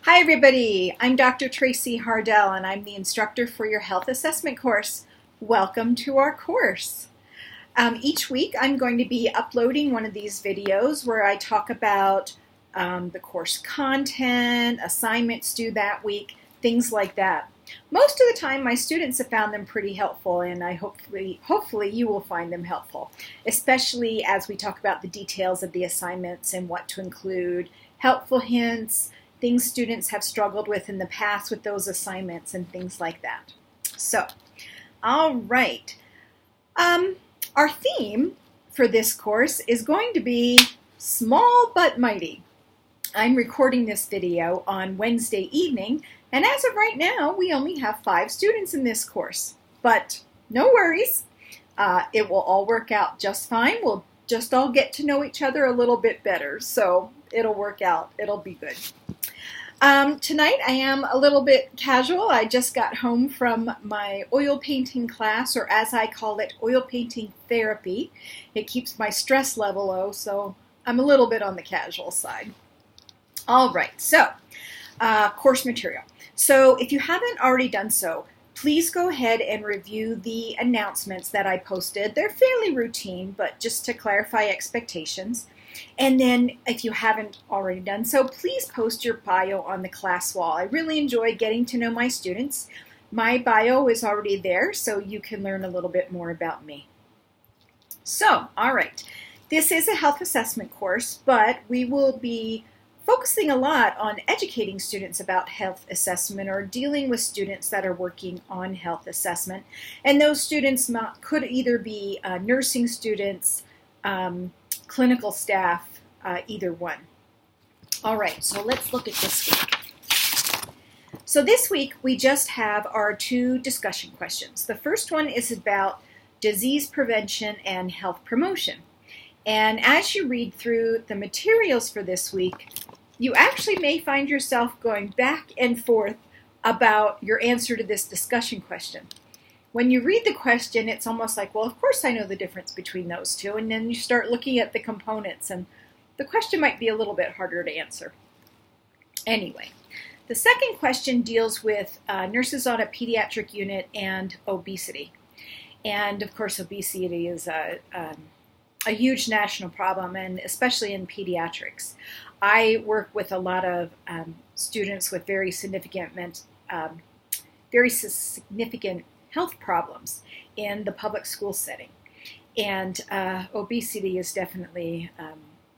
Hi everybody, I'm Dr. Tracy Hardell and I'm the instructor for your health assessment course. Welcome to our course. Each week I'm going to be uploading one of these videos where I talk about the course content, assignments due that week, things like that. Most of the time my students have found them pretty helpful, and I hopefully you will find them helpful, especially as we talk about the details of the assignments and what to include, helpful hints, things students have struggled with in the past with those assignments and things like that. So, all right. Our theme for this course is going to be small but mighty. I'm recording this video on Wednesday evening, and as of right now, we only have 5 students in this course. But no worries. It will all work out just fine. We'll just all get to know each other a little bit better, so it'll work out. It'll be good. Tonight I am a little bit casual. I just got home from my oil painting class, or as I call it, oil painting therapy. It keeps my stress level low, so I'm a little bit on the casual side. All right, so course material. So if you haven't already done so, please go ahead and review the announcements that I posted. They're fairly routine, but just to clarify expectations. And then if you haven't already done so, please post your bio on the class wall. I really enjoy getting to know my students. My bio is already there, so you can learn a little bit more about me. So, all right. This is a health assessment course, but we will be focusing a lot on educating students about health assessment, or dealing with students that are working on health assessment. And those students could either be nursing students, clinical staff, either one. All right, so let's look at this week. So this week we just have our 2 discussion questions. The first one is about disease prevention and health promotion. And as you read through the materials for this week, you actually may find yourself going back and forth about your answer to this discussion question. When you read the question, it's almost like, well, of course I know the difference between those two, and then you start looking at the components, and the question might be a little bit harder to answer. Anyway, the second question deals with nurses on a pediatric unit and obesity. And of course, obesity is a huge national problem, and especially in pediatrics. I work with a lot of students with very significant health problems in the public school setting. And obesity is definitely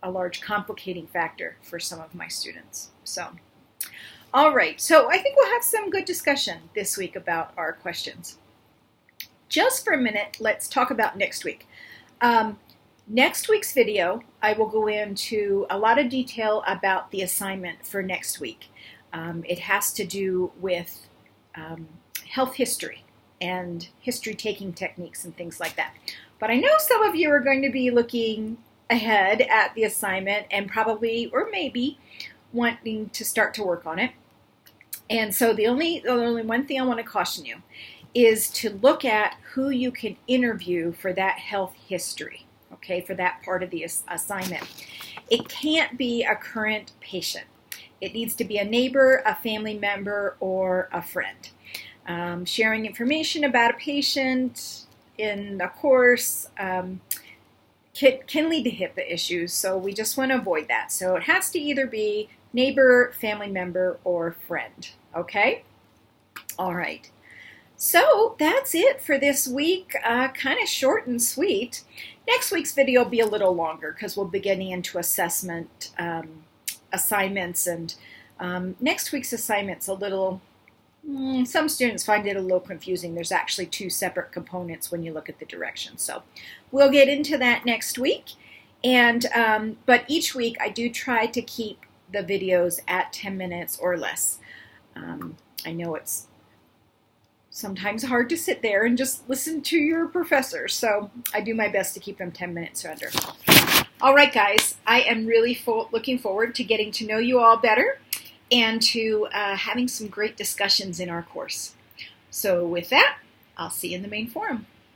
a large complicating factor for some of my students. So, all right, so I think we'll have some good discussion this week about our questions. Just for a minute, let's talk about next week. Next week's video, I will go into a lot of detail about the assignment for next week. It has to do with health history and history-taking techniques and things like that. But I know some of you are going to be looking ahead at the assignment and probably, or maybe, wanting to start to work on it. And so the only one thing I want to caution you is to look at who you can interview for that health history. Okay, for that part of the assignment. It can't be a current patient. It needs to be a neighbor, a family member, or a friend. Sharing information about a patient in a course can lead to HIPAA issues, so we just want to avoid that. So it has to either be neighbor, family member, or friend. Okay? All right. So that's it for this week, kind of short and sweet. Next week's video will be a little longer because we'll be getting into assessment assignments, and next week's assignment's a little, some students find it a little confusing. There's actually 2 separate components when you look at the directions. So we'll get into that next week, and but each week I do try to keep the videos at 10 minutes or less. I know it's sometimes hard to sit there and just listen to your professor, so I do my best to keep them 10 minutes or under. All right, guys, I am really looking forward to getting to know you all better and to having some great discussions in our course. So with that, I'll see you in the main forum.